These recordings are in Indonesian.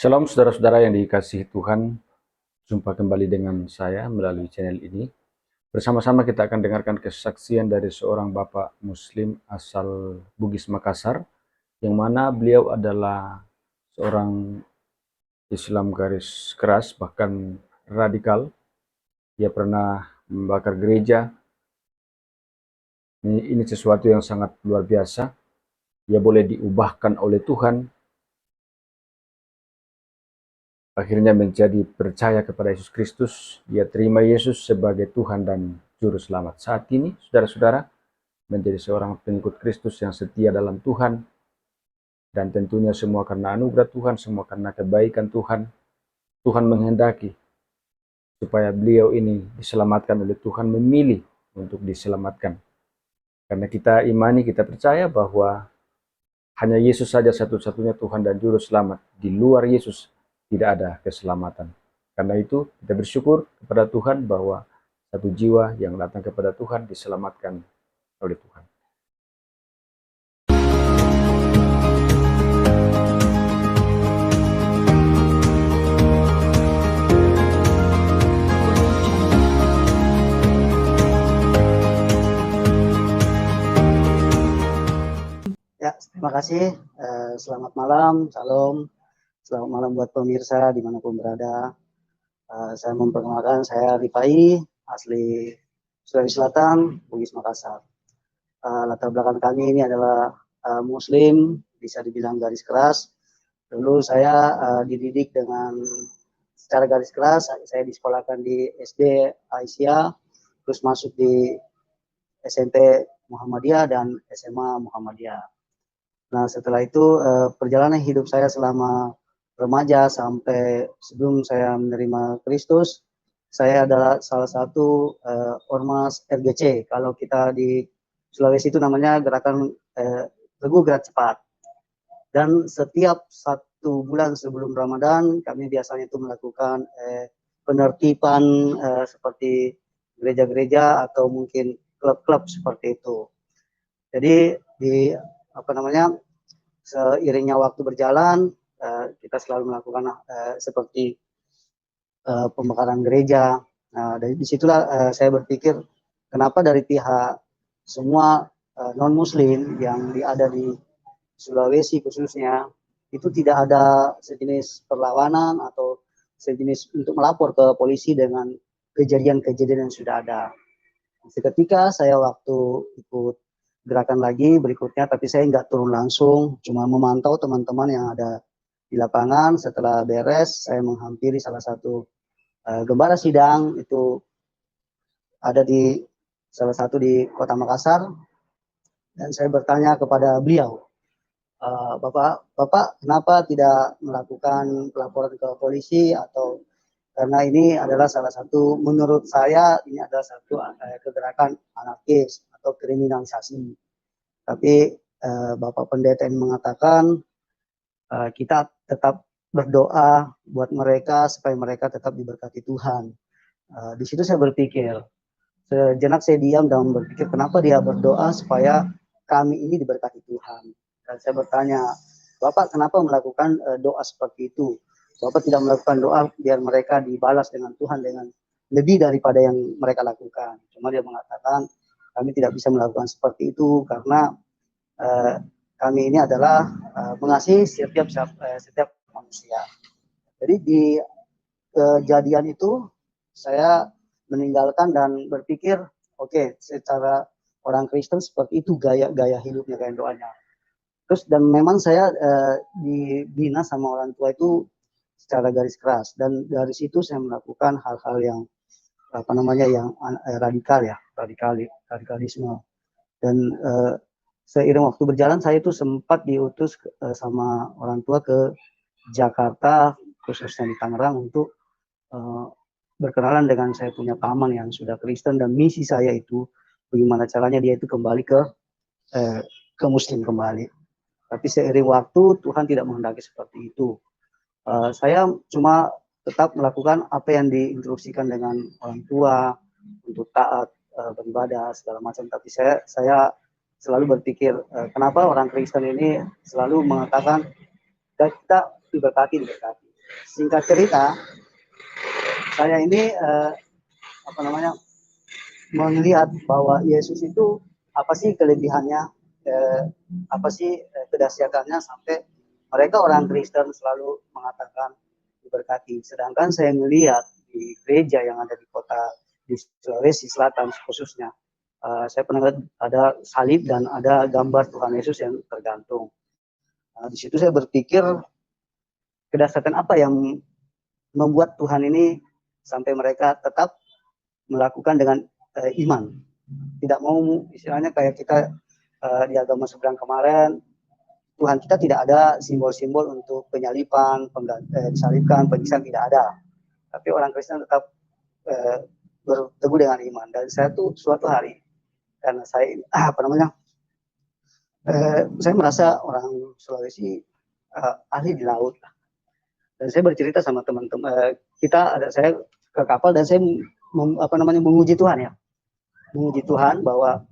Shalom saudara-saudara yang dikasihi Tuhan, jumpa kembali dengan saya melalui channel ini. Bersama-sama kita akan dengarkan kesaksian dari seorang Bapak Muslim asal Bugis Makassar, yang mana beliau adalah seorang Islam garis keras, bahkan radikal. Dia pernah membakar gereja. Ini sesuatu yang sangat luar biasa. Dia boleh diubahkan oleh Tuhan, akhirnya menjadi percaya kepada Yesus Kristus. Dia terima Yesus sebagai Tuhan dan Juru Selamat. Saat ini, saudara-saudara, menjadi seorang pengikut Kristus yang setia dalam Tuhan, dan tentunya semua karena anugerah Tuhan, semua karena kebaikan Tuhan. Tuhan menghendaki supaya beliau ini diselamatkan oleh Tuhan, memilih untuk diselamatkan. Karena kita imani, kita percaya bahwa hanya Yesus saja satu-satunya Tuhan dan Juru Selamat. Di luar Yesus tidak ada keselamatan. Karena itu kita bersyukur kepada Tuhan bahwa satu jiwa yang datang kepada Tuhan diselamatkan oleh Tuhan. Ya, terima kasih. Selamat malam, salam. Selamat malam buat pemirsa dimanapun berada. Saya memperkenalkan, saya Rifai, asli Sulawesi Selatan, Bugis Makassar. Latar belakang kami ini adalah Muslim, bisa dibilang garis keras. Dulu saya dididik dengan secara garis keras. Saya disekolahkan di SD Aisyah, terus masuk di SMP Muhammadiyah dan SMA Muhammadiyah. Nah, setelah itu perjalanan hidup saya selama remaja sampai sebelum saya menerima Kristus, saya adalah salah satu ormas RGC. Kalau kita di Sulawesi itu namanya Gerakan Teguh Gerak Cepat. Dan setiap 1 bulan sebelum Ramadan, kami biasanya itu melakukan penertiban seperti gereja-gereja atau mungkin klub-klub seperti itu. Jadi seiringnya waktu berjalan, kita selalu melakukan seperti pembakaran gereja. Dari disitulah saya berpikir, kenapa dari pihak semua non-Muslim yang ada di Sulawesi khususnya, itu tidak ada sejenis perlawanan atau sejenis untuk melapor ke polisi dengan kejadian-kejadian yang sudah ada. Seketika saya waktu ikut gerakan lagi berikutnya, tapi saya nggak turun langsung, cuma memantau teman-teman yang ada di lapangan. Setelah beres, saya menghampiri salah satu gembala sidang, itu ada di salah satu di Kota Makassar, dan saya bertanya kepada beliau, Bapak kenapa tidak melakukan pelaporan ke polisi, atau karena ini adalah salah satu, menurut saya ini adalah satu kegerakan anarkis atau kriminalisasi. Tapi Bapak Pendeta yang mengatakan kita tetap berdoa buat mereka supaya mereka tetap diberkati Tuhan. Di situ saya berpikir, sejenak saya diam dan berpikir kenapa dia berdoa supaya kami ini diberkati Tuhan. Dan saya bertanya, Bapak kenapa melakukan doa seperti itu? Bapak tidak melakukan doa biar mereka dibalas dengan Tuhan dengan lebih daripada yang mereka lakukan. Cuma dia mengatakan kami tidak bisa melakukan seperti itu karena kami ini adalah mengasihi setiap manusia. Jadi di kejadian itu saya meninggalkan dan berpikir, oke, secara orang Kristen seperti itu gaya hidupnya, gaya doanya. Terus dan memang saya dibina sama orang tua itu secara garis keras, dan dari situ saya melakukan hal-hal yang radikalisme. Dan seiring waktu berjalan, saya itu sempat diutus sama orang tua ke Jakarta, khususnya di Tangerang, untuk berkenalan dengan saya punya paman yang sudah Kristen, dan misi saya itu bagaimana caranya dia itu kembali ke Muslim kembali. Tapi seiring waktu Tuhan tidak menghendaki seperti itu. Saya cuma tetap melakukan apa yang diinstruksikan dengan orang tua untuk taat, beribadah segala macam. Tapi saya selalu berpikir, kenapa orang Kristen ini selalu mengatakan kita diberkati. Singkat cerita, saya ini melihat bahwa Yesus itu apa sih kelebihannya, apa sih kedahsyatannya sampai mereka orang Kristen selalu mengatakan diberkati. Sedangkan saya melihat di gereja yang ada di kota di Sulawesi Selatan khususnya, saya pernah lihat ada salib dan ada gambar Tuhan Yesus yang tergantung. Di situ saya berpikir kedahsyatan apa yang membuat Tuhan ini sampai mereka tetap melakukan dengan iman. Tidak mau istilahnya kayak kita di agama seberang kemarin, Tuhan kita tidak ada simbol-simbol untuk penyalipan, disalibkan, penyiksaan, tidak ada. Tapi orang Kristen tetap berteguh dengan iman. Dan saya tuh suatu hari, karena saya saya merasa orang Sulawesi ahli di laut. Dan saya bercerita sama teman-teman, saya ke kapal dan saya menguji Tuhan ya, menguji Tuhan bahwa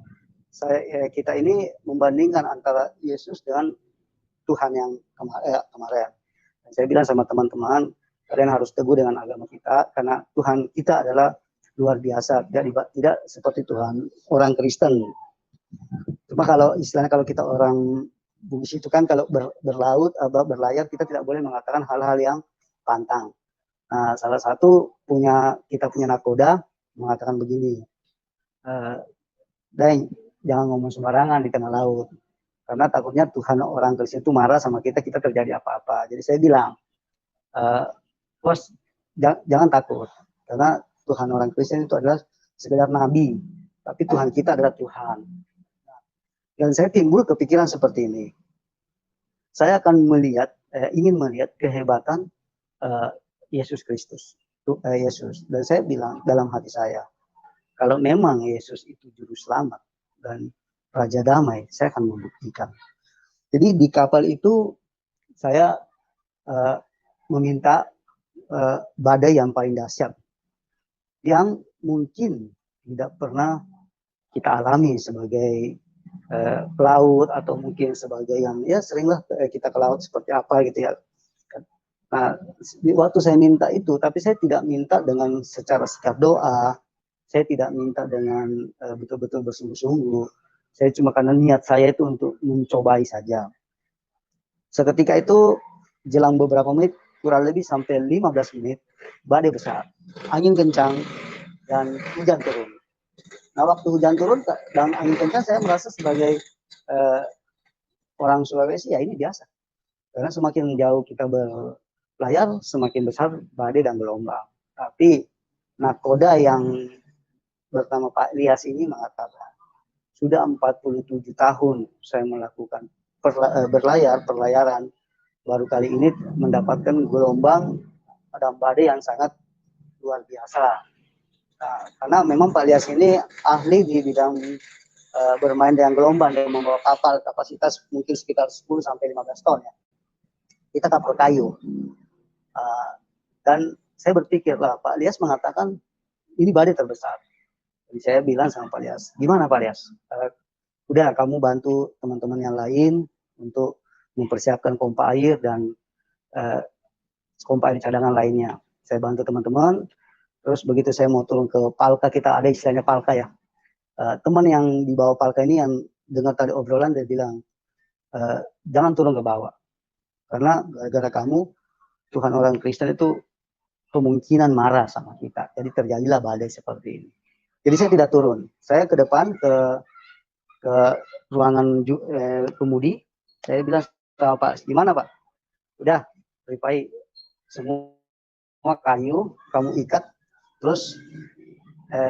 kita ini membandingkan antara Yesus dengan Tuhan yang kemarin. Dan saya bilang sama teman-teman, kalian harus teguh dengan agama kita karena Tuhan kita adalah luar biasa, tidak seperti Tuhan orang Kristen. Cuma kalau istilahnya kalau kita orang Bugis itu kan kalau berlaut, berlayar, kita tidak boleh mengatakan hal-hal yang pantang. Nah, salah satu kita punya nakoda mengatakan begini, dan jangan ngomong sembarangan di tengah laut, karena takutnya Tuhan orang Kristen itu marah sama kita terjadi apa-apa. Jadi saya bilang, bos, jangan takut, karena Tuhan orang Kristen itu adalah sekedar nabi, tapi Tuhan kita adalah Tuhan. Dan saya timbul kepikiran seperti ini. Saya akan ingin melihat kehebatan Yesus Kristus, Yesus. Dan saya bilang dalam hati saya, kalau memang Yesus itu juru selamat dan Raja Damai, saya akan membuktikan. Jadi di kapal itu saya meminta badai yang paling dahsyat, yang mungkin tidak pernah kita alami sebagai pelaut atau mungkin sebagai yang ya seringlah kita ke laut seperti apa gitu ya. Nah, waktu saya minta itu, tapi saya tidak minta dengan secara sikap doa, saya tidak minta dengan betul-betul bersungguh-sungguh. Saya cuma karena niat saya itu untuk mencobai saja. Seketika itu jelang beberapa menit, kurang lebih sampai 15 menit, badai besar, angin kencang dan hujan turun. Nah, waktu hujan turun dan angin kencang, saya merasa sebagai orang Sulawesi ya ini biasa. Karena semakin jauh kita berlayar, semakin besar badai dan gelombang. Tapi nakoda yang bernama Pak Lias ini mengatakan, sudah 47 tahun saya melakukan pelayaran, baru kali ini mendapatkan gelombang dan badai yang sangat luar biasa. Nah, karena memang Pak Lias ini ahli di bidang bermain dengan gelombang dan membawa kapal kapasitas mungkin sekitar 10 sampai 15 ton ya. Kita kapal kayu. Dan saya berpikir lah, Pak Lias mengatakan ini badai terbesar. Jadi saya bilang sama Pak Lias, gimana Pak Lias? Udah kamu bantu teman-teman yang lain untuk mempersiapkan pompa air dan pompa air cadangan lainnya. Saya bantu teman-teman. Terus begitu saya mau turun ke palka, kita ada istilahnya palka ya. Teman yang di bawah palka ini yang dengar tadi obrolan, dia bilang, jangan turun ke bawah. Karena gara-gara kamu, Tuhan orang Kristen itu kemungkinan marah sama kita. Jadi terjadilah badai seperti ini. Jadi saya tidak turun. Saya ke depan ke ruangan kemudi. Saya bilang, Pak, gimana Pak? Udah, ripai semua kayu, kamu ikat, terus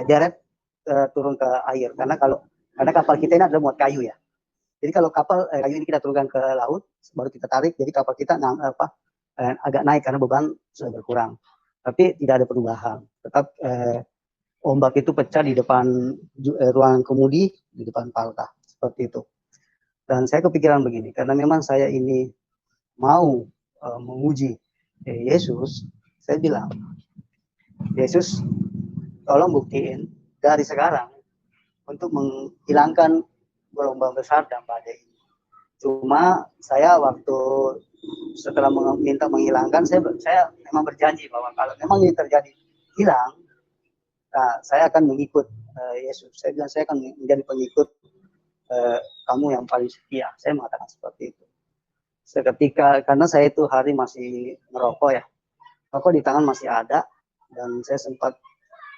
deret turun ke air. Karena kapal kita ini adalah muat kayu ya. Jadi kalau kapal kayu ini kita turunkan ke laut, baru kita tarik, jadi kapal kita agak naik karena beban sudah berkurang. Tapi tidak ada perubahan. Tetap ombak itu pecah di depan ruangan kemudi, di depan palka. Seperti itu. Dan saya kepikiran begini, karena memang saya ini mau menguji Yesus, saya bilang, Yesus tolong buktiin dari sekarang untuk menghilangkan gelombang besar dan badai. Cuma saya waktu setelah minta menghilangkan, saya memang berjanji bahwa kalau memang ini terjadi hilang, nah, saya akan mengikut Yesus. Saya bilang saya akan menjadi pengikut kamu yang paling setia. Saya mengatakan seperti itu. Seketika, karena saya itu hari masih merokok ya, rokok di tangan masih ada, dan saya sempat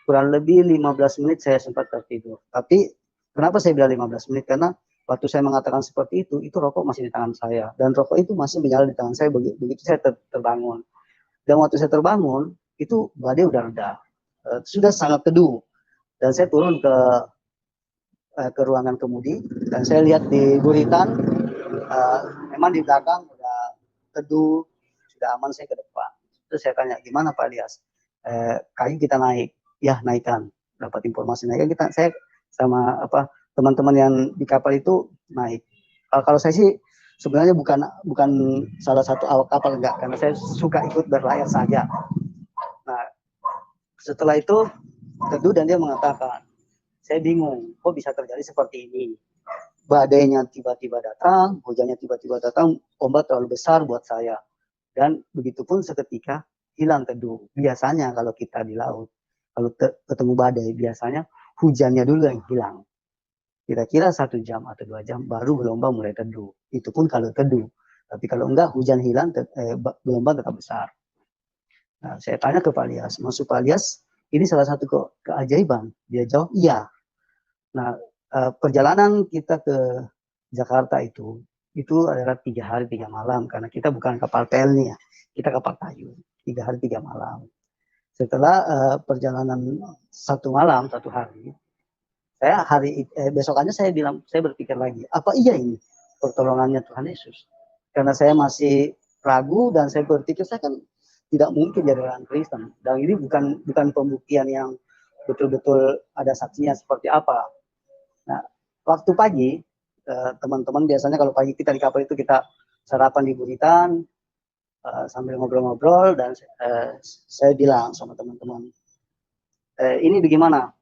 kurang lebih 15 menit saya sempat tertidur. Tapi kenapa saya bilang 15 menit? Karena waktu saya mengatakan seperti itu rokok masih di tangan saya. Dan rokok itu masih menyala di tangan saya begitu saya terbangun. Dan waktu saya terbangun, itu badai udah reda. Sudah sangat teduh. Dan saya turun ke ruangan kemudi, dan saya lihat di buritan, memang di belakang udah teduh, sudah aman, saya ke depan. Terus saya tanya, gimana Pak Elias? Kayu kita naik. Ya, naikkan. Dapat informasi naikkan, saya sama teman-teman yang di kapal itu naik. Kalau saya sih sebenarnya bukan salah satu awak kapal, enggak, karena saya suka ikut berlayar saja. Nah, setelah itu teduh dan dia mengatakan, saya bingung, kok bisa terjadi seperti ini. Badainya tiba-tiba datang, hujannya tiba-tiba datang, ombak terlalu besar buat saya. Dan begitupun seketika hilang teduh. Biasanya kalau kita di laut, kalau ketemu badai, biasanya hujannya dulu yang hilang. Kira-kira 1 jam atau 2 jam baru gelombang mulai teduh. Itu pun kalau teduh. Tapi kalau enggak, hujan hilang, gelombang tetap besar. Nah, saya tanya ke Pak Elias, maksud Pak Elias, ini salah satu keajaiban. Dia jawab, iya. Nah, perjalanan kita ke Jakarta itu adalah 3 hari 3 malam, karena kita bukan kapal pelni ya, kita kapal kayu, 3 hari 3 malam. Setelah perjalanan 1 malam 1 hari, saya besokannya saya berpikir lagi, apa iya ini pertolongannya Tuhan Yesus? Karena saya masih ragu dan saya berpikir saya kan tidak mungkin jadi orang Kristen, dan ini bukan pembuktian yang betul-betul ada saksinya seperti apa. Nah, waktu pagi, teman-teman biasanya kalau pagi kita di kapal itu kita sarapan di buritan, sambil ngobrol-ngobrol, dan saya bilang sama teman-teman, ini bagaimana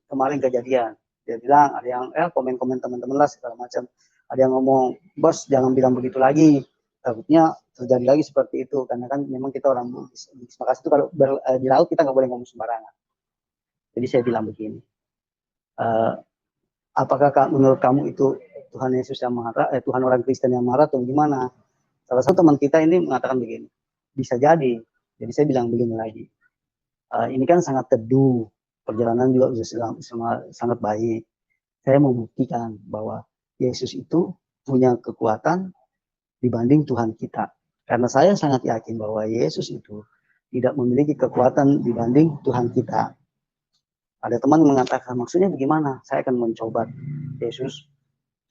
kemarin kejadian. Dia bilang, ada yang komen-komen teman-teman lah segala macam. Ada yang ngomong, bos jangan bilang begitu lagi, takutnya terjadi lagi seperti itu, karena kan memang kita orang Bugis. Maka itu kalau di laut kita nggak boleh ngomong sembarangan. Jadi saya bilang begini, apakah menurut kamu itu Tuhan Yesus yang marah, Tuhan orang Kristen yang marah atau gimana? Salah satu teman kita ini mengatakan begini, bisa jadi. Jadi saya bilang begini lagi, ini kan sangat teduh, perjalanan juga sangat baik. Saya mau buktikan bahwa Yesus itu punya kekuatan dibanding Tuhan kita. Karena saya sangat yakin bahwa Yesus itu tidak memiliki kekuatan dibanding Tuhan kita. Ada teman mengatakan, maksudnya bagaimana? Saya akan mencoba Yesus.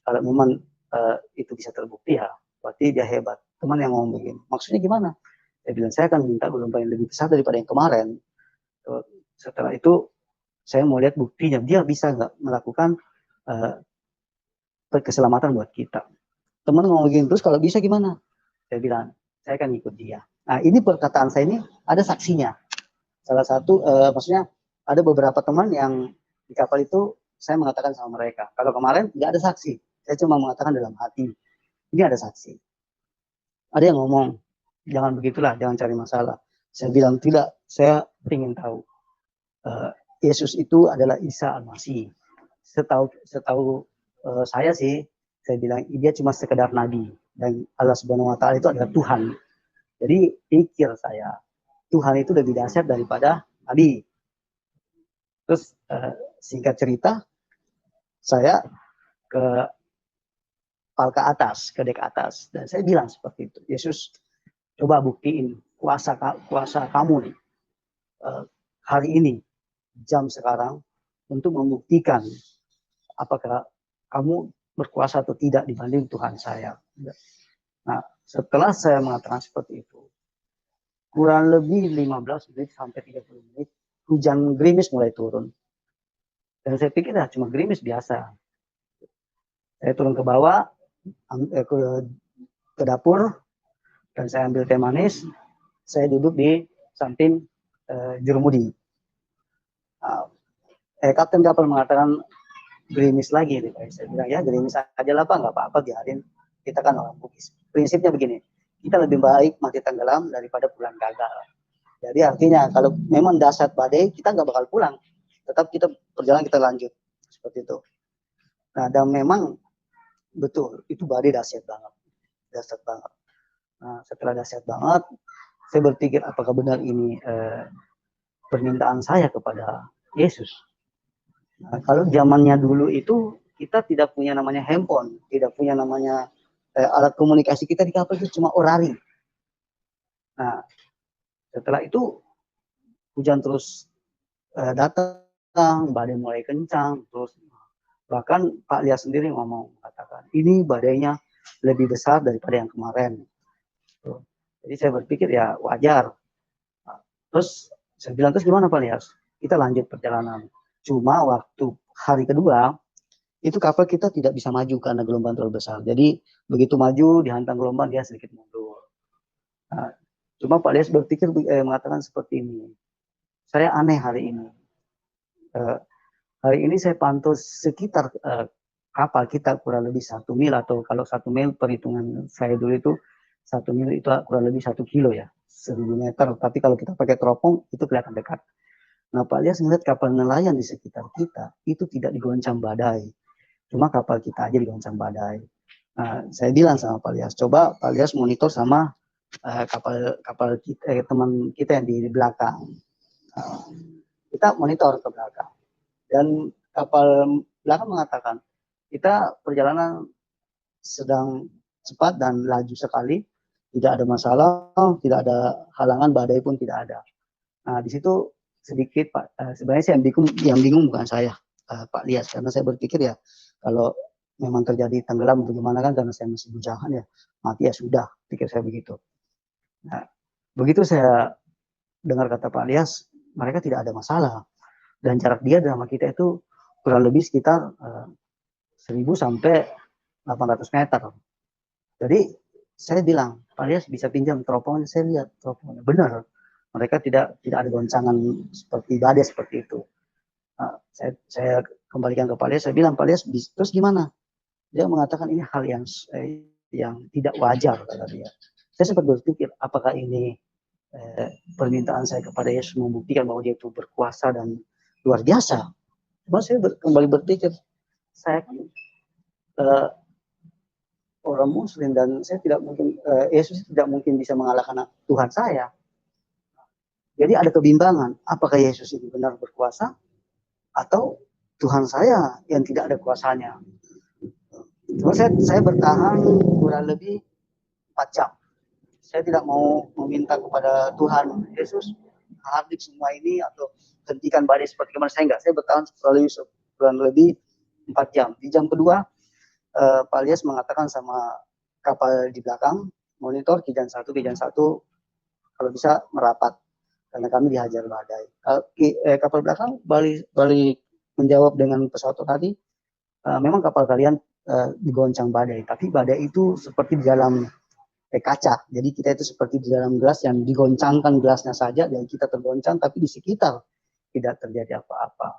Kalau memang itu bisa terbukti ya, berarti dia hebat. Teman yang ngomong begini, maksudnya gimana? Saya bilang, saya akan minta gelombang yang lebih besar daripada yang kemarin. Setelah itu, saya mau lihat buktinya. Dia bisa nggak melakukan keselamatan buat kita. Teman ngomong begini, terus kalau bisa gimana? Saya bilang, saya akan ikut dia. Nah, ini perkataan saya ini ada saksinya. Salah satu, maksudnya ada beberapa teman yang di kapal itu, saya mengatakan sama mereka. Kalau kemarin nggak ada saksi, saya cuma mengatakan dalam hati. Ini ada saksi. Ada yang ngomong, jangan begitulah, jangan cari masalah. Saya bilang tidak, saya ingin tahu. Yesus itu adalah Isa Al-Masih. Setahu saya sih, saya bilang dia cuma sekedar nabi, dan Allah Subhanahu Wa Taala itu adalah Tuhan. Jadi pikir saya, Tuhan itu lebih dahsyat daripada nabi. Terus singkat cerita, saya ke palka atas, ke dek atas, dan saya bilang seperti itu, Yesus, coba buktiin kuasa kamu nih hari ini, jam sekarang, untuk membuktikan apakah kamu berkuasa atau tidak dibanding Tuhan saya. Nah, setelah saya mengatakan seperti itu, kurang lebih 15 menit sampai 30 menit, hujan gerimis mulai turun. Dan saya pikir ya cuma gerimis biasa. Saya turun ke bawah, ke dapur, dan saya ambil teh manis, saya duduk di samping jurumudi. Kapten kapal mengatakan gerimis lagi. Saya bilang, ya gerimis aja lah Pak, nggak apa-apa, biarin. Kita kan orang Bugis. Prinsipnya begini, kita lebih baik mati tenggelam daripada pulang gagal. Jadi artinya kalau memang dahsyat badai, kita nggak bakal pulang, tetap kita perjalanan kita lanjut seperti itu. Nah, dan memang betul itu badai dahsyat banget, dahsyat banget. Nah, setelah dahsyat banget, saya berpikir apakah benar ini permintaan saya kepada Yesus. Nah, kalau zamannya dulu itu kita tidak punya namanya handphone, tidak punya namanya alat komunikasi, kita di kapal itu cuma orari. Nah, setelah itu hujan terus datang, badai mulai kencang, terus bahkan Pak Lia sendiri ngomong, katakan ini badainya lebih besar daripada yang kemarin. Jadi saya berpikir ya wajar. Terus saya bilang, terus gimana Pak Lias? Kita lanjut perjalanan. Cuma waktu hari kedua, itu kapal kita tidak bisa maju karena gelombang terlalu besar. Jadi begitu maju, dihantam gelombang, dia sedikit mundur. Nah, cuma Pak Lias berpikir mengatakan seperti ini. Saya aneh hari ini. Hari ini saya pantau sekitar kapal kita kurang lebih 1 mil, atau kalau 1 mil perhitungan saya dulu itu 1 mil itu kurang lebih 1 kilo ya, 1.000 meter. Tapi kalau kita pakai teropong itu kelihatan dekat. Nah, Pak Lias melihat kapal nelayan di sekitar kita itu tidak digoncang badai. Cuma kapal kita aja digoncang badai. Nah, saya bilang sama Pak Lias, coba Pak Lias monitor sama kapal kita, teman kita yang di belakang. Kita monitor ke belakang. Dan kapal belakang mengatakan, kita perjalanan sedang cepat dan laju sekali, tidak ada masalah, tidak ada halangan, badai pun tidak ada. Nah, di situ sedikit Pak, sebenarnya yang bingung bukan saya, Pak Lias, karena saya berpikir ya kalau memang terjadi tenggelam bagaimana kan, karena saya masih bujangan ya, mati ya sudah, pikir saya begitu. Nah, begitu saya dengar kata Pak Lias, mereka tidak ada masalah, dan jarak dia sama kita itu kurang lebih sekitar 1.000 sampai 800 meter. Jadi saya bilang, Pak Lias bisa pinjam teropongnya, saya lihat teropongnya benar, mereka tidak ada goncangan seperti badai seperti itu. Nah, saya kembalikan ke Pak Lias, saya bilang, Pak Lias terus gimana? Dia mengatakan ini hal yang tidak wajar, kata dia. Saya sempat berpikir apakah ini permintaan saya kepada Yesus membuktikan bahwa dia itu berkuasa dan luar biasa. Cuma saya kembali berpikir, saya kan orang Muslim dan saya tidak mungkin, Yesus tidak mungkin bisa mengalahkan Tuhan saya. Jadi ada kebimbangan, apakah Yesus itu benar berkuasa atau Tuhan saya yang tidak ada kuasanya. Cuma saya bertahan kurang lebih 4 jam. Saya tidak mau meminta kepada Tuhan Yesus habis semua ini atau hentikan badai seperti kemarin, saya enggak. Saya bertahan kurang lebih 4 jam. Di jam kedua Pak Lias mengatakan sama kapal di belakang, monitor Kijan 1 kalau bisa merapat karena kami dihajar badai. Kapal belakang balik menjawab dengan pesawat tadi, memang kapal kalian digoncang badai, tapi badai itu seperti di dalam kaca. Jadi kita itu seperti di dalam gelas yang digoncangkan gelasnya saja, dan kita tergoncang, tapi di sekitar tidak terjadi apa-apa.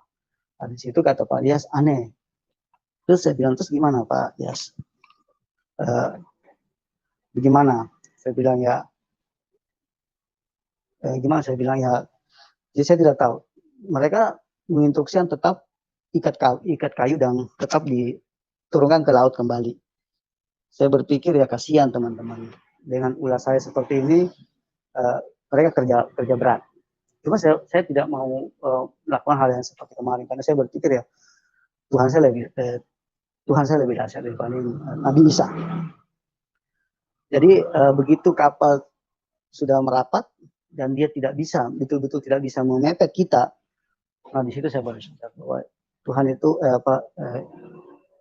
Nah, di situ kata Pak Lias aneh. Terus saya bilang, terus gimana Pak Lias? Bagaimana? Saya bilang ya, gimana? Saya bilang ya, jadi saya tidak tahu. Mereka menginstruksikan tetap ikat kayu dan tetap diturunkan ke laut kembali. Saya berpikir ya kasihan teman-teman. Dengan ulah saya seperti ini, mereka kerja berat. Cuma saya tidak mau melakukan hal yang seperti kemarin, karena saya berpikir ya Tuhan saya lebih dahsyat daripada Nabi Isa. Jadi begitu kapal sudah merapat dan dia betul-betul tidak bisa memepet kita, nah di situ saya baru sadar bahwa Tuhan itu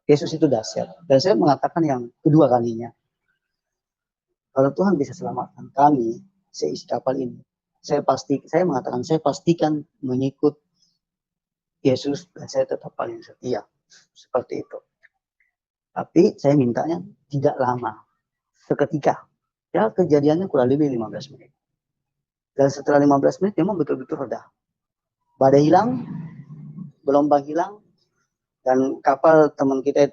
Yesus itu dahsyat. Dan saya mengatakan yang kedua kalinya, kalau Tuhan bisa selamatkan kami seisi kapal ini, saya pastikan mengikut Yesus dan saya tetap paling setia seperti itu. Tapi saya mintanya tidak lama, seketika. Ya kejadiannya kurang lebih 15 menit. Dan setelah 15 menit memang betul-betul reda. Badai hilang, gelombang hilang, dan kapal teman kita,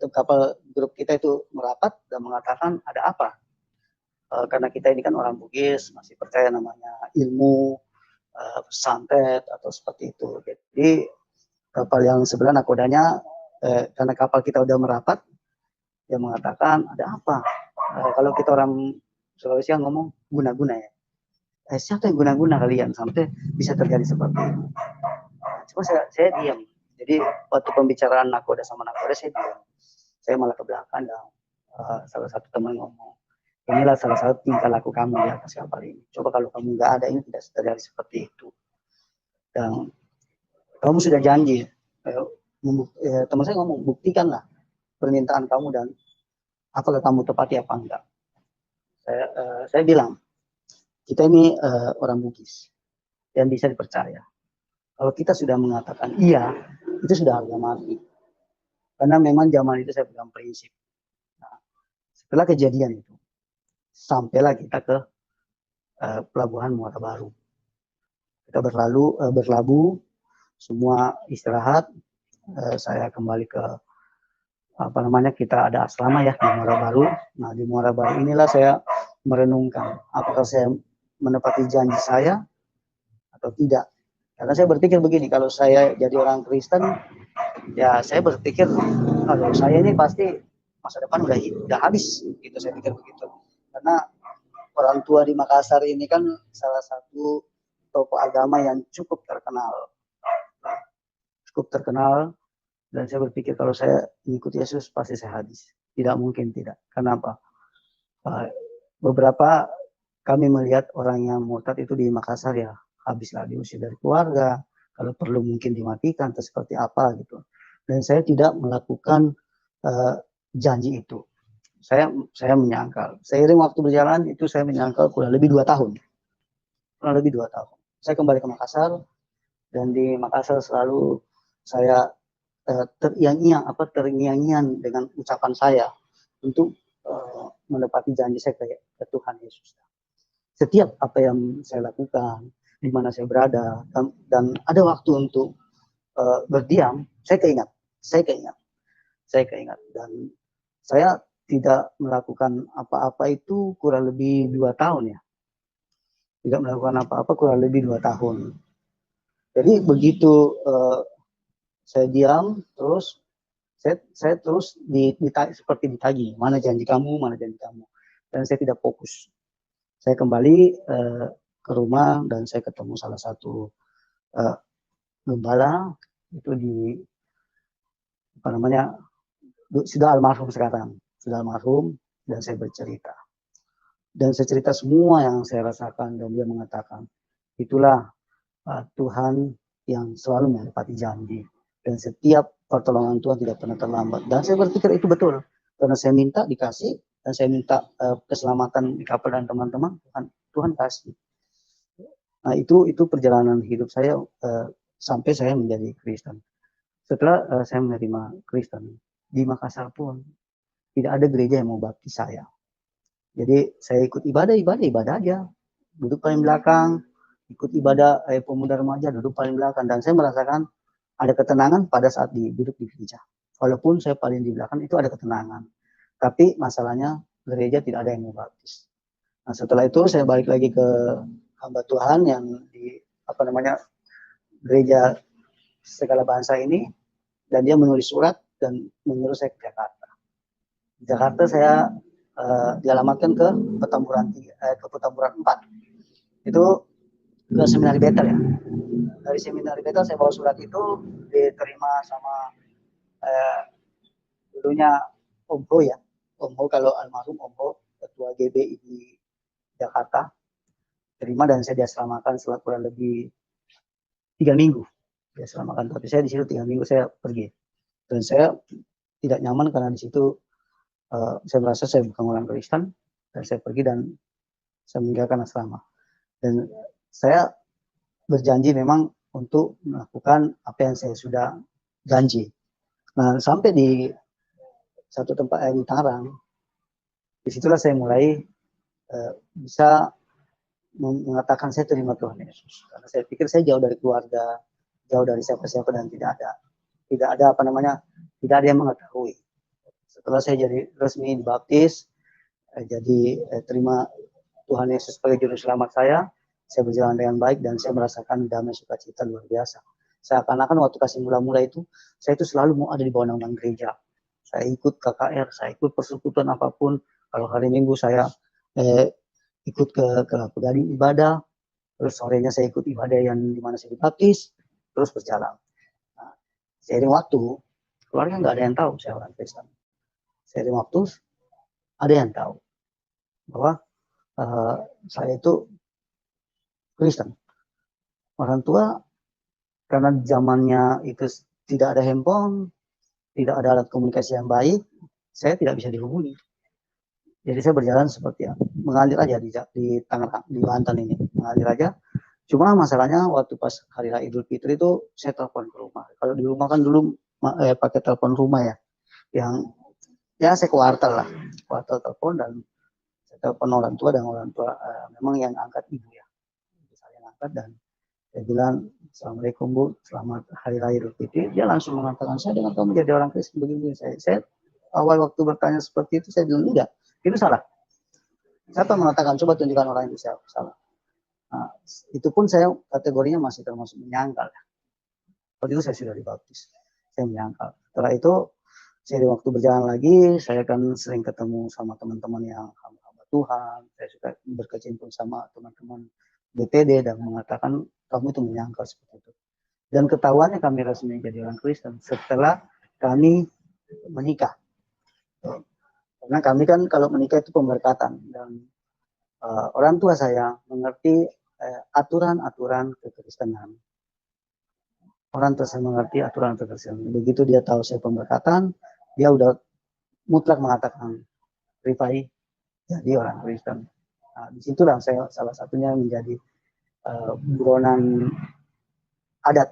kapal grup kita itu merapat dan mengatakan ada apa? karena kita ini kan orang Bugis masih percaya namanya ilmu, santet atau seperti itu. Jadi kapal yang sebelah nakodanya, karena kapal kita udah merapat, dia mengatakan ada apa? Kalau kita orang Sulawesi yang ngomong guna-guna ya. Siapa yang guna-guna kalian sampai bisa terjadi seperti itu? Cuma saya diam. Jadi waktu pembicaraan nakoda sama nakoda saya diam. Saya malah ke belakang dan salah satu teman ngomong, inilah salah satu tingkah laku kamu di atas kapal ini. Coba kalau kamu nggak ada ini tidak terjadi seperti itu. Dan kamu sudah janji. Teman saya ngomong, buktikanlah permintaan kamu dan apakah kamu tepati apa enggak. Saya bilang, kita ini orang Bugis yang bisa dipercaya. Kalau kita sudah mengatakan iya, itu sudah harga mati. Karena memang zaman itu saya pegang prinsip. Nah, setelah kejadian itu, sampailah kita ke pelabuhan Muara Baru. Kita berlabuh, semua istirahat. Saya kembali ke kita ada asrama ya di Muara Baru. Nah di Muara Baru inilah saya merenungkan apakah saya menepati janji saya atau tidak. Karena saya berpikir begini, kalau saya jadi orang Kristen, ya saya berpikir kalau saya ini pasti masa depan udah habis, gitu saya pikir begitu. Karena orang tua di Makassar ini kan salah satu tokoh agama yang cukup terkenal, dan saya berpikir kalau saya mengikuti Yesus pasti saya habis. Tidak mungkin tidak. Kenapa? Beberapa kami melihat orang yang murtad itu di Makassar ya habislah, diusir dari keluarga, kalau perlu mungkin dimatikan atau seperti apa gitu. Dan saya tidak melakukan janji itu. Saya menyangkal. Seiring waktu berjalan itu saya menyangkal kurang lebih 2 tahun. Saya kembali ke Makassar, dan di Makassar selalu saya terngiang-ngiang dengan ucapan saya untuk menepati janji saya ke Tuhan Yesus. Setiap apa yang saya lakukan, di mana saya berada, dan ada waktu untuk berdiam, saya keingat, dan saya tidak melakukan apa-apa itu kurang lebih 2 tahun ya. Tidak melakukan apa-apa kurang lebih 2 tahun. Jadi begitu saya diam, terus saya terus seperti ditagih, mana janji kamu, dan saya tidak fokus. Saya kembali ke rumah dan saya ketemu salah satu gembala itu sudah almarhum sekarang, dan saya bercerita. Dan saya cerita semua yang saya rasakan, dan dia mengatakan, itulah Tuhan yang selalu menepati janji. Dan setiap pertolongan Tuhan tidak pernah terlambat. Dan saya berpikir itu betul. Karena saya minta dikasih, dan saya minta keselamatan di kapal dan teman-teman, Tuhan kasih. Nah itu perjalanan hidup saya sampai saya menjadi Kristen. Setelah saya menerima Kristen, di Makassar pun tidak ada gereja yang mau baptis saya. Jadi saya ikut ibadah aja, duduk paling belakang, ikut ibadah pemuda remaja, duduk paling belakang, dan saya merasakan ada ketenangan pada saat duduk di gereja. Walaupun saya paling di belakang itu ada ketenangan, tapi masalahnya gereja tidak ada yang mau baptis. Nah setelah itu saya balik lagi ke hamba Tuhan yang di gereja segala bangsa ini, dan dia menulis surat dan menyuruh saya ke Jakarta. Di Jakarta saya dialamatkan ke Petamburan 4. Itu ke Seminari Betel ya. Dari Seminari Betel saya bawa surat itu, diterima sama dulunya Om Ho ya. Om Ho, kalau almarhum Om Ho, ketua GBI di Jakarta, terima, dan saya diasramakan setelah kurang lebih 3 minggu. Diasramakan, tapi saya di situ 3 minggu saya pergi. Dan saya tidak nyaman karena di situ saya merasa saya bukan orang Kristen, dan saya pergi dan saya meninggalkan asrama. Dan saya berjanji memang untuk melakukan apa yang saya sudah janji. Nah sampai di satu tempat di Tarang, disitulah saya mulai bisa mengatakan saya terima Tuhan Yesus. Karena saya pikir saya jauh dari keluarga, jauh dari siapa-siapa, dan tidak ada yang mengetahui. Setelah saya jadi resmi dibaptis, Jadi terima Tuhan Yesus sebagai juru selamat saya berjalan dengan baik dan saya merasakan damai sukacita luar biasa. Seakan-akan waktu kasih mula-mula itu, saya itu selalu mau ada di bawah naungan gereja. Saya ikut KKR, saya ikut persekutuan apapun. Kalau hari Minggu saya ikut ke Pegading ibadah, terus sorenya saya ikut ibadah yang dimana saya dibaptis, terus berjalan. Nah, seiring waktu, keluarga nggak ada yang tahu saya orang Kristen. Seiring waktu, ada yang tahu bahwa saya itu Kristen. Orang tua karena zamannya itu tidak ada handphone, tidak ada alat komunikasi yang baik, saya tidak bisa dihubungi. Jadi saya berjalan seperti mengalir aja di Tangerang, di Banten ini, mengalir aja. Cuma masalahnya waktu pas hari raya Idul Fitri itu saya telepon ke rumah. Kalau di rumah kan dulu pakai telepon rumah ya, yang ya saya kuartal telepon dan saya telepon orang tua dan orang tua memang yang angkat ibu ya, saya yang angkat dan saya bilang Assalamualaikum Bu, selamat hari raya Idul Fitri. Dia langsung mengatakan saya dengan kamu menjadi orang Kristen begini. Saya awal waktu bertanya seperti itu saya bilang enggak, itu salah. Siapa mengatakan coba tunjukkan orang yang bisa salah. Nah, itu pun saya kategorinya masih termasuk menyangkal. Waktu itu saya sudah dibaptis, saya menyangkal. Setelah itu saya di waktu berjalan lagi, saya kan sering ketemu sama teman-teman yang hamba Tuhan. Saya suka berkecimpung sama teman-teman BPD dan mengatakan kamu itu menyangkal seperti itu. Dan ketahuannya kami resmi jadi orang Kristen setelah kami menikah. Karena kami kan kalau menikah itu pemberkatan dan orang tua saya mengerti aturan-aturan kekristenan. Orang tua saya mengerti aturan kekristenan. Begitu dia tahu saya pemberkatan, dia udah mutlak mengatakan Rifai jadi orang Kristen. Nah, disitulah saya salah satunya menjadi buronan adat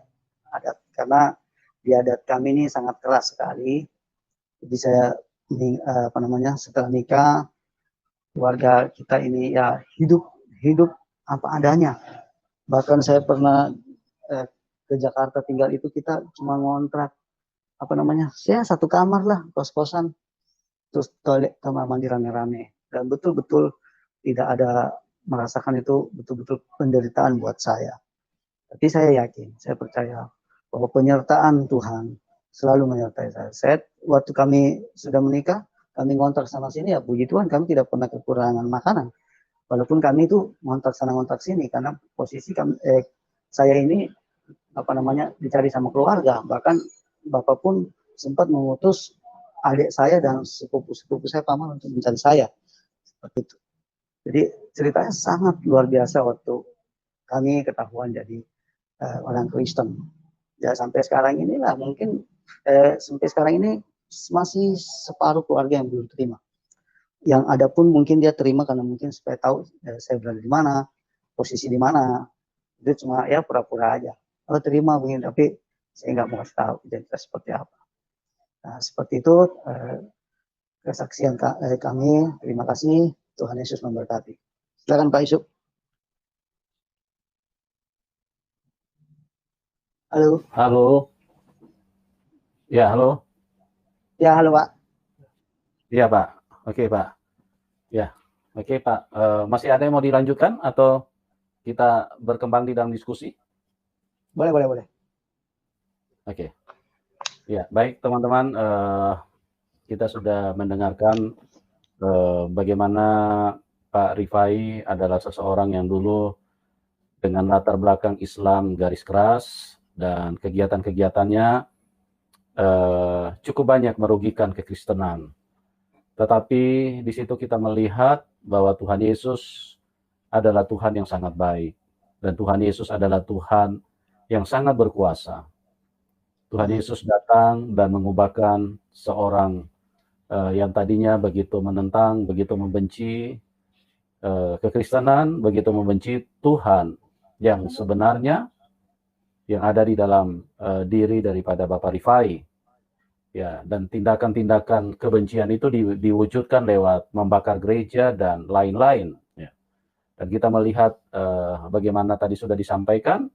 karena di adat kami ini sangat keras sekali. Jadi saya setelah nikah keluarga kita ini ya hidup apa adanya. Bahkan saya pernah ke Jakarta tinggal itu kita cuma ngontrak saya satu kamar lah kos-kosan, terus toilet kamar mandi rame-rame dan betul-betul tidak ada merasakan itu betul-betul penderitaan buat saya. Tapi saya yakin, saya percaya bahwa penyertaan Tuhan selalu menyertai saya. Waktu kami sudah menikah, kami ngontrak sana sini ya puji Tuhan kami tidak pernah kekurangan makanan. Walaupun kami itu ngontrak sana ngontrak sini karena posisi saya ini dicari sama keluarga, bahkan bapak pun sempat mengutus adik saya dan sepupu saya paman untuk mencari saya seperti itu. Jadi ceritanya sangat luar biasa waktu kami ketahuan jadi orang Kristen. Ya sampai sekarang inilah mungkin sampai sekarang ini masih separuh keluarga yang belum terima. Yang ada pun mungkin dia terima karena mungkin supaya tahu saya berada di mana, posisi di mana. Itu cuma ya pura-pura aja. Oh terima begini, tapi saya nggak mau kasih tahu identitas seperti apa. Nah seperti itu kesaksian kami. Terima kasih. Tuhan Yesus memberkati. Silakan Pak Yusuf. Halo. Halo. Ya, halo. Ya, halo Pak. Iya Pak. Oke Pak. Ya, oke Pak. Masih ada yang mau dilanjutkan atau kita berkembang di dalam diskusi? Boleh. Oke. Ya, baik teman-teman. Kita sudah mendengarkan bagaimana Pak Rifai adalah seseorang yang dulu dengan latar belakang Islam garis keras dan kegiatan-kegiatannya cukup banyak merugikan kekristenan. Tetapi di situ kita melihat bahwa Tuhan Yesus adalah Tuhan yang sangat baik. Dan Tuhan Yesus adalah Tuhan yang sangat berkuasa. Tuhan Yesus datang dan mengubahkan seorang yang tadinya begitu menentang, begitu membenci kekristenan, begitu membenci Tuhan yang sebenarnya yang ada di dalam diri daripada Bapak Rifai. Ya, dan tindakan-tindakan kebencian itu diwujudkan lewat membakar gereja dan lain-lain. Ya. Dan kita melihat bagaimana tadi sudah disampaikan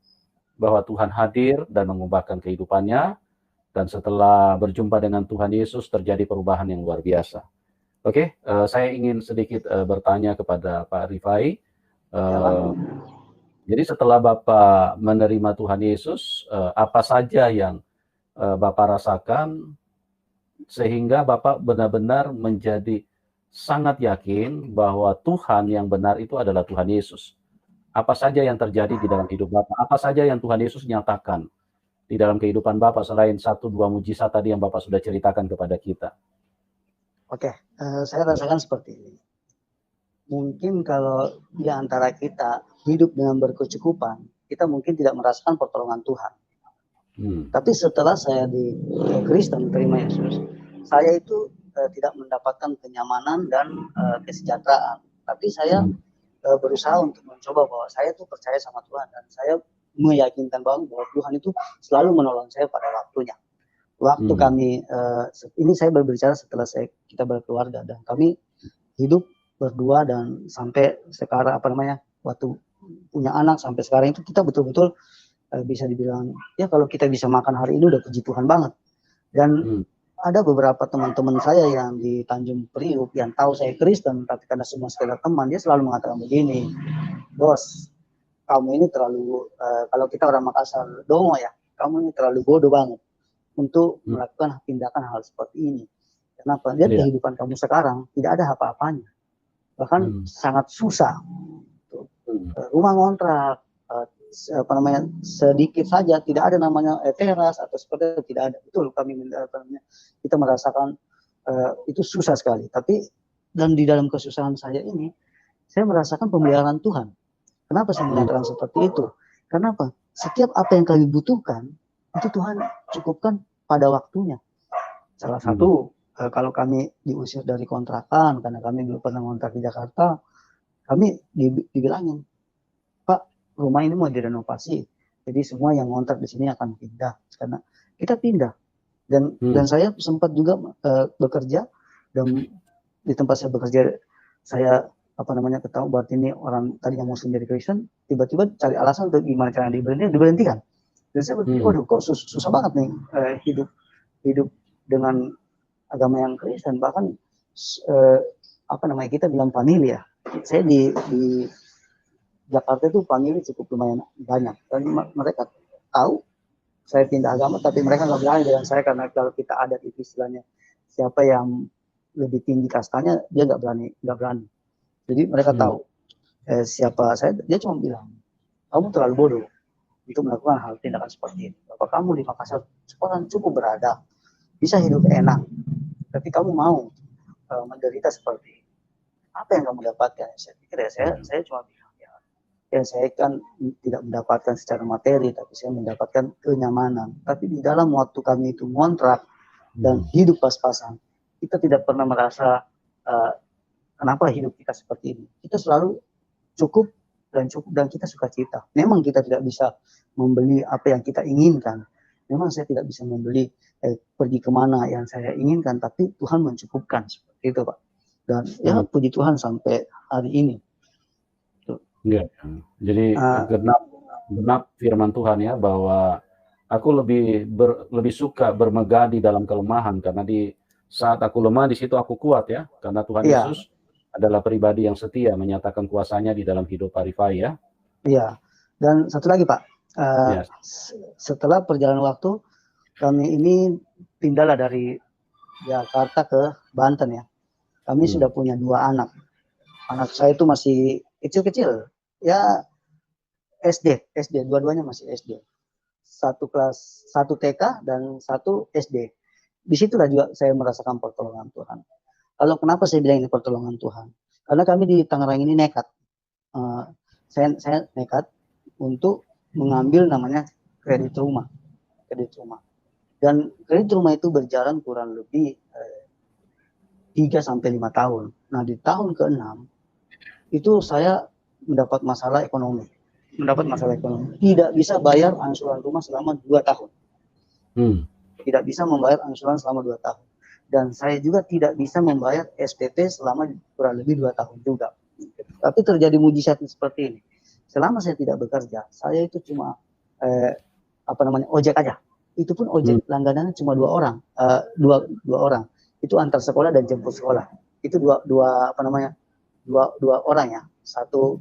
bahwa Tuhan hadir dan mengubahkan kehidupannya, dan setelah berjumpa dengan Tuhan Yesus terjadi perubahan yang luar biasa. Oke, saya ingin sedikit bertanya kepada Pak Rifai. Ya, Pak. Jadi setelah Bapak menerima Tuhan Yesus, apa saja yang Bapak rasakan sehingga Bapak benar-benar menjadi sangat yakin bahwa Tuhan yang benar itu adalah Tuhan Yesus? Apa saja yang terjadi di dalam hidup Bapak? Apa saja yang Tuhan Yesus nyatakan di dalam kehidupan Bapak selain 1-2 mujizat tadi yang Bapak sudah ceritakan kepada kita? Oke, saya rasakan seperti ini. Mungkin kalau di antara kita hidup dengan berkecukupan, kita mungkin tidak merasakan pertolongan Tuhan. Tapi setelah saya di Kristen, terima Yesus, saya itu tidak mendapatkan kenyamanan dan kesejahteraan. Tapi saya berusaha untuk mencoba bahwa saya tuh percaya sama Tuhan, dan saya meyakinkan bahwa Tuhan itu selalu menolong saya pada waktunya. Waktu kami ini saya berbicara setelah kita berkeluarga, dan kami hidup berdua, dan sampai sekarang waktu punya anak sampai sekarang itu kita betul-betul bisa dibilang ya kalau kita bisa makan hari ini udah puji Tuhan banget. Dan ada beberapa teman-teman saya yang di Tanjung Priuk yang tahu saya Kristen, tapi karena semua sekedar teman, dia selalu mengatakan begini, bos, kamu ini terlalu kalau kita orang Makassar dongo ya, kamu ini terlalu bodoh banget untuk melakukan tindakan hal seperti ini. Kenapa? Lihat kehidupan kamu sekarang tidak ada apa-apanya, bahkan sangat susah. Rumah ngontrak, sedikit saja, tidak ada namanya teras atau seperti itu, tidak ada. Betul, kami kita merasakan itu susah sekali. Tapi dan di dalam kesusahan saya ini, saya merasakan pemeliharaan Tuhan. Kenapa saya mengatakan seperti itu? Kenapa? Setiap apa yang kami butuhkan itu Tuhan cukupkan pada waktunya. Salah satu kalau kami diusir dari kontrakan karena kami belum pernah ngontrak di Jakarta, kami dibilangin, Pak, rumah ini mau direnovasi, jadi semua yang ngontrak di sini akan pindah. Karena kita pindah, dan saya sempat juga bekerja, dan di tempat saya bekerja saya ketahui berarti ini orang tadinya Muslim jadi Kristen, tiba-tiba cari alasan untuk gimana cara diberhentikan. Dan saya berpikir, waduh, kok susah banget nih hidup dengan agama yang Kristen. Bahkan kita bilang famili ya. Saya di Jakarta itu famili cukup lumayan banyak. Dan mereka tahu saya pindah agama, tapi mereka nggak berani dengan saya karena kalau kita ada itu istilahnya siapa yang lebih tinggi kastanya, dia nggak berani. Jadi mereka tahu siapa saya. Dia cuma bilang, kamu terlalu bodoh untuk melakukan hal tindakan seperti ini. Bapak kamu di Makassar sekarang cukup berada, bisa hidup enak, tapi kamu mau menderita seperti ini. Apa yang kamu dapatkan? Saya pikir saya cuma bilang ya saya kan tidak mendapatkan secara materi, tapi saya mendapatkan kenyamanan. Tapi di dalam waktu kami itu ngontrak dan hidup pas-pasan, kita tidak pernah merasa kenapa hidup kita seperti ini. Kita selalu cukup dan kita sukacita. Memang kita tidak bisa membeli apa yang kita inginkan. Memang saya tidak bisa membeli pergi kemana yang saya inginkan, tapi Tuhan mencukupkan seperti itu, Pak. Dan ya puji Tuhan sampai hari ini. Ya, jadi genap firman Tuhan ya, bahwa aku lebih suka bermegah di dalam kelemahan, karena di saat aku lemah di situ aku kuat ya, karena Tuhan Yesus adalah pribadi yang setia menyatakan kuasanya di dalam hidup Pak Rifai ya. Iya. Dan satu lagi Pak, setelah perjalanan waktu kami ini pindahlah dari Jakarta ke Banten ya. Kami sudah punya 2 anak. Anak saya itu masih kecil-kecil, ya SD, dua-duanya masih SD. 1 TK dan 1 SD. Disitulah juga saya merasakan pertolongan Tuhan. Kalau kenapa saya bilang ini pertolongan Tuhan? Karena kami di Tangerang ini nekat. Saya nekat untuk mengambil namanya kredit rumah. Dan kredit rumah itu berjalan kurang lebih 3-5 tahun. Nah di tahun ke-6 itu saya mendapat masalah ekonomi. Tidak bisa bayar angsuran rumah selama 2 tahun. Tidak bisa membayar angsuran selama 2 tahun. Dan saya juga tidak bisa membayar SPP selama kurang lebih 2 tahun juga. Tapi terjadi mujizat seperti ini. Selama saya tidak bekerja, saya itu cuma ojek aja. Itu pun ojek langganannya cuma 2 orang, 2 orang. Itu antar sekolah dan jemput sekolah. itu dua dua orang ya, satu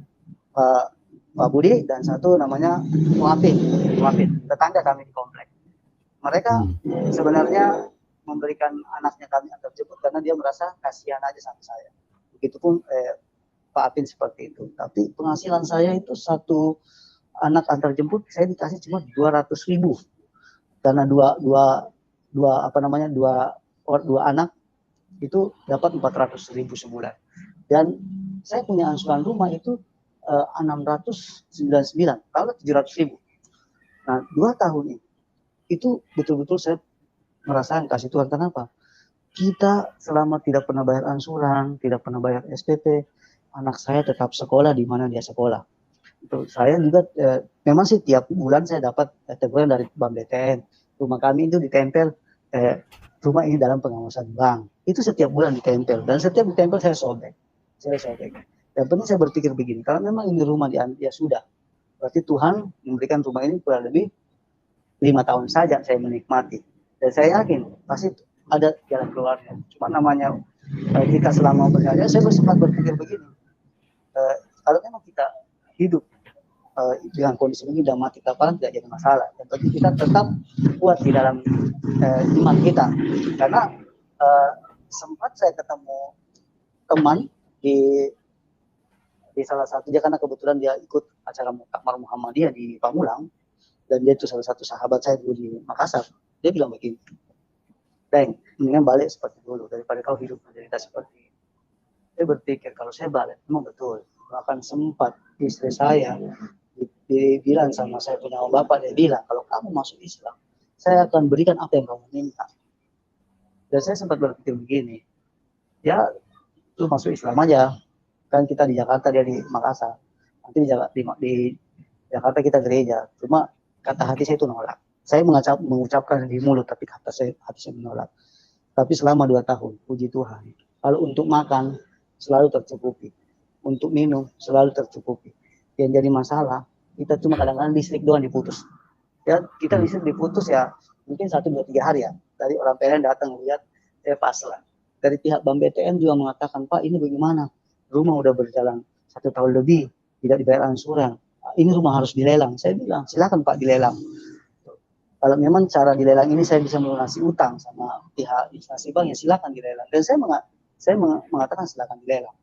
Pak Budi dan satu namanya Muafid, tetangga kami di komplek. Mereka sebenarnya memberikan anaknya kami antar jemput karena dia merasa kasihan aja sama saya. Begitupun Pak Apin seperti itu. Tapi penghasilan saya itu satu anak antar jemput saya dikasih cuma 200.000 karena dua anak itu dapat 400.000 sebulan. Dan saya punya angsuran rumah itu 699, kalau 700.000. Nah 2 tahun ini itu betul-betul saya merasakan kasih Tuhan. Kenapa? Kita selama tidak pernah bayar angsuran, tidak pernah bayar SPP, anak saya tetap sekolah di mana dia sekolah. Itu saya juga memang sih tiap bulan saya dapat teguran dari Bank BTN. Rumah kami itu ditempel rumah ini dalam pengawasan bank. Itu setiap bulan ditempel dan setiap ditempel saya sobek. Yang penting saya berpikir begini, kalau memang ini rumah dia sudah, berarti Tuhan memberikan rumah ini kurang lebih 5 tahun saja saya menikmati. Dan saya yakin pasti ada jalan keluarnya. Cuma namanya kita selama berkarya, saya sempat berpikir begini, kalau memang kita hidup dengan kondisi ini dan mati kaparan tidak jadi masalah. Yang penting kita tetap kuat di dalam iman kita. Karena sempat saya ketemu teman di salah satu, dia karena kebetulan dia ikut acara Muktamar Muhammadiyah di Pamulang, dan dia itu salah satu sahabat saya dulu di Makassar. Dia bilang begini, Deng, mendingan balik seperti dulu daripada kau hidup menderita seperti ini. Saya berpikir kalau saya balik, memang betul, akan sempat istri saya dibilang sama saya punya bapak, dia bilang kalau kamu masuk Islam, saya akan berikan apa yang kamu minta. Dan saya sempat berpikir begini, ya lu masuk Islam aja, kan kita di Jakarta, dia di Makassar, nanti di Jakarta kita gereja, cuma kata hati saya itu nolak. Saya mengucapkan di mulut, tapi hati saya menolak. Tapi selama 2 tahun, puji Tuhan, kalau untuk makan selalu tercukupi, untuk minum selalu tercukupi. Yang jadi masalah, kita cuma kadang-kadang listrik doang diputus. Ya, kita listrik diputus ya, mungkin 1, 2, 3 hari ya. Dari orang PLN datang lihat, saya pasrah. Dari pihak Bank BTN juga mengatakan, Pak, ini bagaimana? Rumah udah berjalan 1 tahun lebih, tidak dibayar angsuran. Ini rumah harus dilelang. Saya bilang, silakan Pak dilelang. Kalau memang cara dilelang ini saya bisa melunasi utang sama pihak instansi bank, ya silakan dilelang. Dan saya mengatakan silakan dilelang.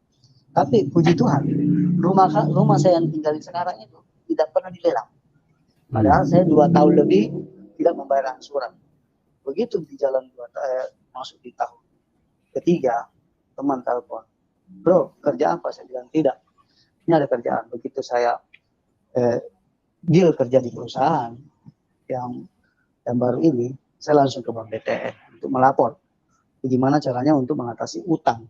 Tapi puji Tuhan, rumah saya yang tinggal sekarang itu tidak pernah dilelang. Padahal saya 2 tahun lebih tidak membayar angsuran. Begitu di jalan masuk di tahun ketiga, teman telepon, bro kerja apa? Saya bilang tidak, ini ada kerjaan. Begitu saya deal kerja di perusahaan yang baru ini, saya langsung ke Bank BTN untuk melapor bagaimana caranya untuk mengatasi utang.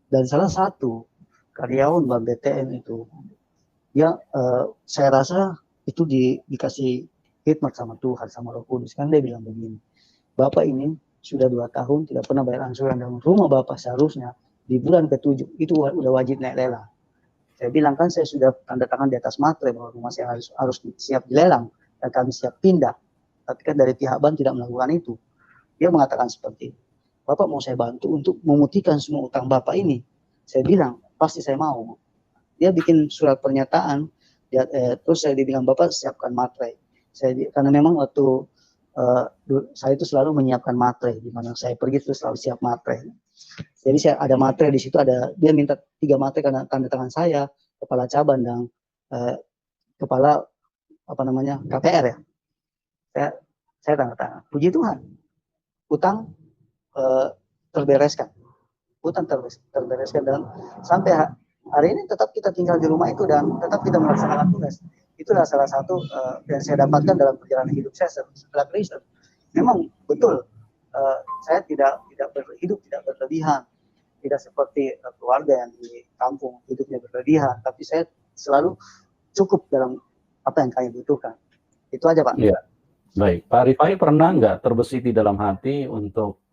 Dan salah satu karyawan Bank BTN itu, ya saya rasa itu dikasih hikmat sama Tuhan, sama Roh Kudus. Kan dia bilang begini, Bapak ini sudah 2 tahun tidak pernah bayar angsuran, dan rumah Bapak seharusnya di bulan ke-7 itu udah wajib naik lelang. Saya bilang kan saya sudah tanda tangan di atas materai bahwa rumah saya harus siap dilelang dan kami siap pindah. Tapi kan dari pihak bank tidak melakukan itu. Dia mengatakan seperti itu, Bapak mau saya bantu untuk memutihkan semua utang Bapak ini. Saya bilang pasti saya mau. Dia bikin surat pernyataan, terus saya dibilang Bapak siapkan materai. Karena memang waktu saya itu selalu menyiapkan materai, di mana saya pergi terus selalu siap materai. Jadi saya ada materai di situ, dia minta 3 materai karena tanda tangan saya, kepala cabang dan kepala KPR ya. Saya tanda tangan. Puji Tuhan, utang terbereskan. Dan sampai hari ini tetap kita tinggal di rumah itu dan tetap kita melaksanakan tugas. Itulah salah satu yang saya dapatkan dalam perjalanan hidup saya setelah Kristen. Memang betul, saya tidak hidup tidak berlebihan, tidak seperti keluarga yang di kampung hidupnya berlebihan, tapi saya selalu cukup dalam apa yang kami butuhkan. Itu aja Pak. Iya. Baik, Pak Rifai pernah nggak terbesit di dalam hati untuk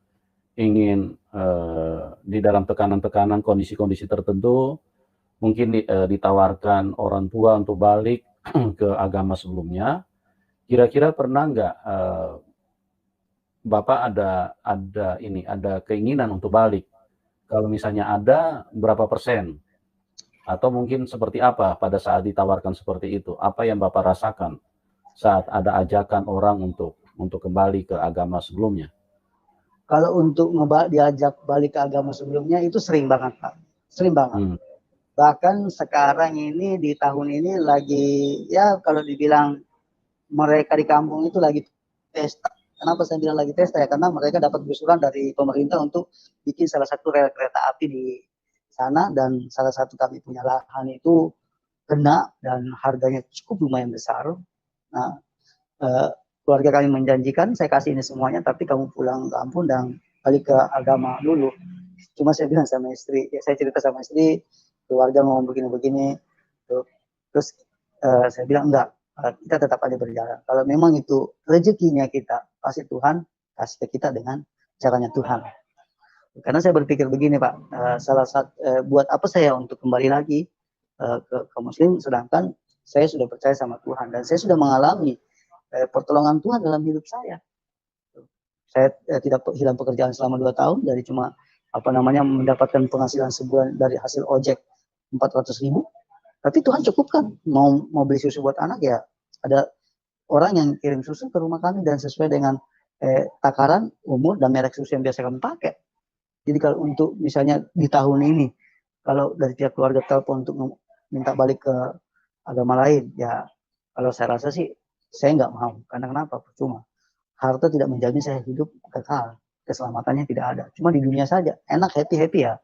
ingin di dalam tekanan-tekanan, kondisi-kondisi tertentu, mungkin ditawarkan orang tua untuk balik ke agama sebelumnya? Kira-kira pernah nggak Bapak ada keinginan untuk balik Kalau misalnya ada, berapa persen? Atau mungkin seperti apa pada saat ditawarkan seperti itu? Apa yang Bapak rasakan saat ada ajakan orang untuk kembali ke agama sebelumnya? Kalau untuk diajak balik ke agama sebelumnya itu sering banget, Pak. Sering banget. Bahkan sekarang ini di tahun ini lagi, ya kalau dibilang mereka di kampung itu lagi pesta. Kenapa saya bilang lagi pesta ya? Karena mereka dapat usulan dari pemerintah untuk bikin salah satu rel kereta api di sana, dan salah satu kami punya lahan itu kena dan harganya cukup lumayan besar. Nah, keluarga kami menjanjikan saya kasih ini semuanya, tapi kamu pulang kampung dan balik ke agama dulu. Cuma saya bilang sama istri, ya saya cerita sama istri, keluarga ngomong begini-begini, terus saya bilang enggak, kita tetap aja berjalan. Kalau memang itu rezekinya kita, pasti Tuhan kasih ke kita dengan caranya Tuhan. Karena saya berpikir begini Pak, salah satu buat apa saya untuk kembali lagi ke Muslim, sedangkan saya sudah percaya sama Tuhan dan saya sudah mengalami pertolongan Tuhan dalam hidup saya. Saya tidak hilang pekerjaan selama 2 tahun, dari cuma mendapatkan penghasilan sebulan dari hasil ojek 400.000, tapi Tuhan cukupkan. Mau beli susu buat anak, ya ada orang yang kirim susu ke rumah kami dan sesuai dengan takaran umur dan merek susu yang biasa kami pakai. Jadi kalau untuk misalnya di tahun ini, kalau dari pihak keluarga telepon untuk minta balik ke agama lain, ya kalau saya rasa sih saya nggak mau. Karena kenapa? Percuma. Harta tidak menjamin saya hidup kekal. Keselamatannya tidak ada. Cuma di dunia saja. Enak, happy ya.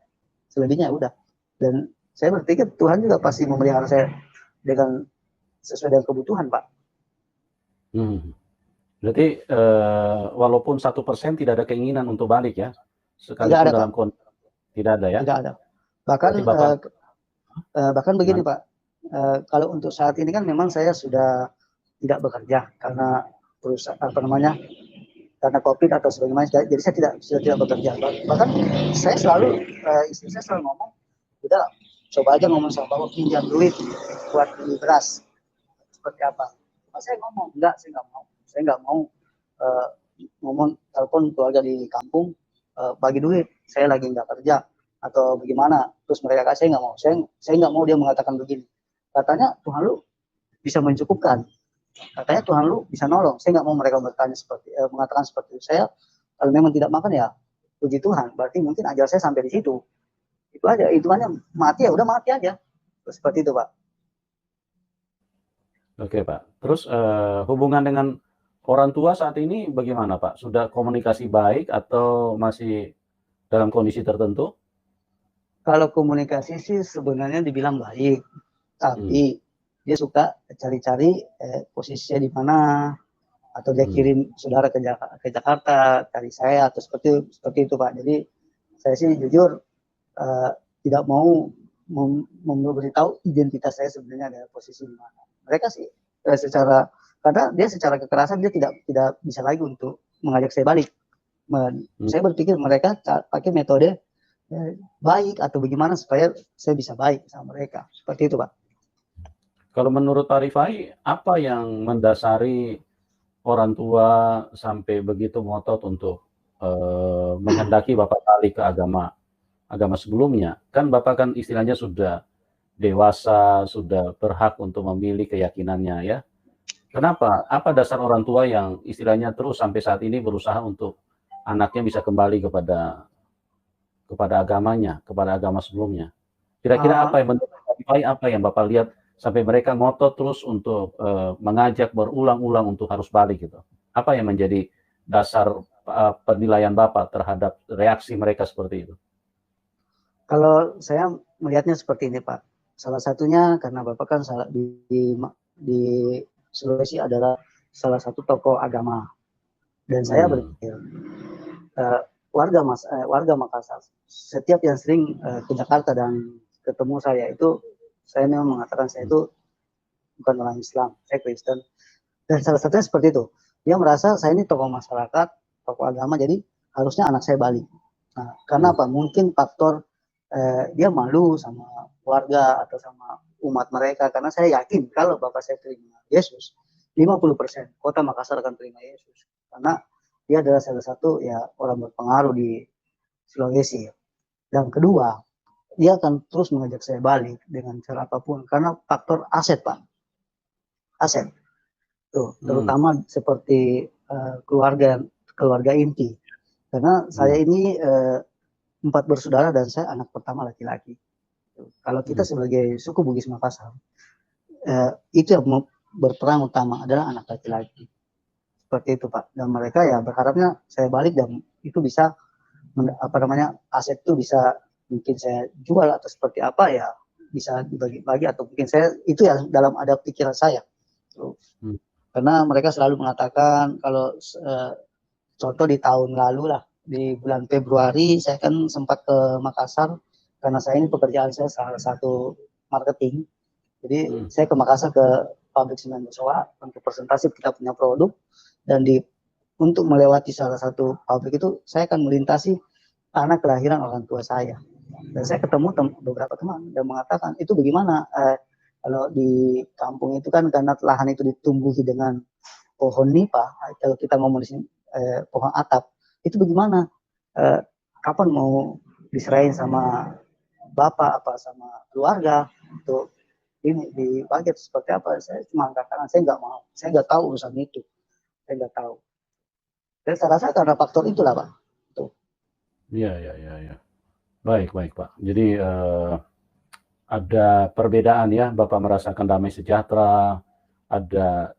Selebihnya udah. Dan saya berpikir Tuhan juga pasti memelihara saya dengan sesuai dengan kebutuhan, Pak. Berarti walaupun 1% tidak ada keinginan untuk balik ya? Tidak ada, dalam Pak. Tidak ada ya? Tidak ada. Bahkan begini, Pak. Kalau untuk saat ini kan memang saya sudah tidak bekerja karena perusahaan karena COVID atau sebagainya, jadi saya sudah tidak bekerja. Bahkan saya selalu istri saya selalu ngomong, udah coba aja ngomong sama bapak, pinjam duit buat beli beras seperti apa. Mas saya ngomong enggak, saya nggak mau ngomong telepon keluarga di kampung bagi duit, saya lagi nggak kerja atau bagaimana, terus mereka kasih, nggak mau. Saya nggak mau dia mengatakan begini, katanya Tuhan lu bisa mencukupkan, katanya Tuhan lu bisa nolong. Saya nggak mau mereka mengatakan seperti itu. Saya kalau memang tidak makan, ya puji Tuhan, berarti mungkin ajar saya sampai di situ. Itu aja, hitungannya mati ya udah mati aja. Seperti itu, Pak. Oke, Pak. Terus hubungan dengan orang tua saat ini bagaimana, Pak? Sudah komunikasi baik atau masih dalam kondisi tertentu? Kalau komunikasi sih sebenarnya dibilang baik, tapi dia suka cari-cari posisinya di mana, atau dia kirim saudara ke Jakarta cari saya, atau seperti itu, Pak. Jadi saya sih jujur tidak mau memberitahu identitas saya sebenarnya ada posisi di mana. Mereka sih karena dia secara kekerasan dia tidak bisa lagi untuk mengajak saya balik. Saya berpikir mereka pakai metode baik atau bagaimana supaya saya bisa baik sama mereka. Seperti itu, Pak. Kalau menurut Pak Rifai, apa yang mendasari orang tua sampai begitu ngotot untuk menghendaki Bapak balik ke agama sebelumnya? Kan Bapak kan istilahnya sudah dewasa, sudah berhak untuk memilih keyakinannya ya. Kenapa? Apa dasar orang tua yang istilahnya terus sampai saat ini berusaha untuk anaknya bisa kembali kepada agamanya, kepada agama sebelumnya? Kira-kira apa yang menurut Pak Rifai, apa yang Bapak lihat sampai mereka ngotot terus untuk mengajak berulang-ulang untuk harus balik gitu? Apa yang menjadi dasar penilaian Bapak terhadap reaksi mereka seperti itu? Kalau saya melihatnya seperti ini, Pak. Salah satunya karena Bapak kan di Sulawesi adalah salah satu tokoh agama. Dan saya berpikir warga Makassar, setiap yang sering ke Jakarta dan ketemu saya itu, saya memang mengatakan saya itu bukan orang Islam, saya Kristen. Dan salah satunya seperti itu. Dia merasa saya ini tokoh masyarakat, tokoh agama, jadi harusnya anak saya balik. Nah, karena apa? Mungkin faktor dia malu sama keluarga atau sama umat mereka. Karena saya yakin kalau bapak saya terima Yesus, 50% kota Makassar akan terima Yesus. Karena dia adalah salah satu ya orang berpengaruh di Sulawesi. Dan kedua, dia akan terus mengajak saya balik dengan cara apapun karena faktor aset, Pak. Aset. Tuh, terutama seperti keluarga keluarga inti. Karena saya ini 4 bersaudara dan saya anak pertama laki-laki. Kalau kita sebagai suku Bugis Makassar, itu yang berperan utama adalah anak laki-laki. Seperti itu, Pak. Dan mereka ya berharapnya saya balik dan itu bisa aset itu bisa mungkin saya jual atau seperti apa ya, bisa dibagi-bagi atau mungkin saya itu yang dalam ada pikiran saya. Karena mereka selalu mengatakan kalau contoh di tahun lalu lah, di bulan Februari saya kan sempat ke Makassar karena saya ini pekerjaan saya salah satu marketing. Jadi saya ke Makassar ke pabrik semen Bosowa untuk presentasi kita punya produk dan untuk melewati salah satu pabrik itu saya akan melintasi tanah kelahiran orang tua saya. Dan saya ketemu beberapa teman dan mengatakan itu bagaimana kalau di kampung itu kan karena lahan itu ditumbuhi dengan pohon nipah, kalau kita ngomong di sini pohon atap, itu bagaimana? Kapan mau diserahin sama bapak apa sama keluarga untuk ini dibagi seperti apa? Saya cuma katakan saya nggak mau, saya nggak tahu urusan itu, saya nggak tahu. Dan saya rasa karena faktor itulah, Pak. Iya. Baik, Pak. Jadi ada perbedaan ya, Bapak merasakan damai sejahtera, ada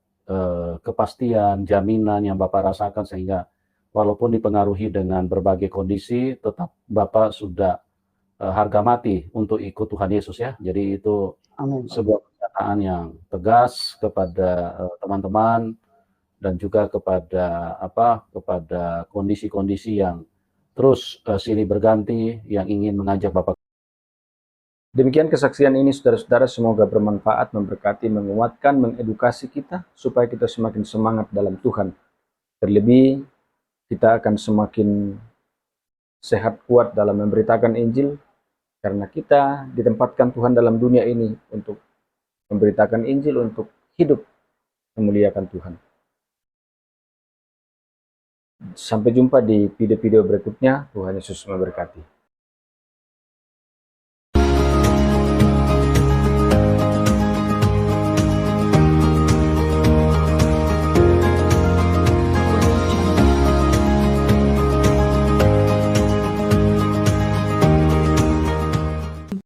kepastian, jaminan yang Bapak rasakan sehingga walaupun dipengaruhi dengan berbagai kondisi, tetap Bapak sudah harga mati untuk ikut Tuhan Yesus ya. Jadi itu sebuah pernyataan yang tegas kepada teman-teman dan juga kepada kondisi-kondisi yang terus silih berganti yang ingin mengajak Bapak. Demikian kesaksian ini saudara-saudara, semoga bermanfaat, memberkati, menguatkan, mengedukasi kita supaya kita semakin semangat dalam Tuhan. Terlebih kita akan semakin sehat kuat dalam memberitakan Injil karena kita ditempatkan Tuhan dalam dunia ini untuk memberitakan Injil, untuk hidup memuliakan Tuhan. Sampai jumpa di video-video berikutnya. Tuhan Yesus memberkati.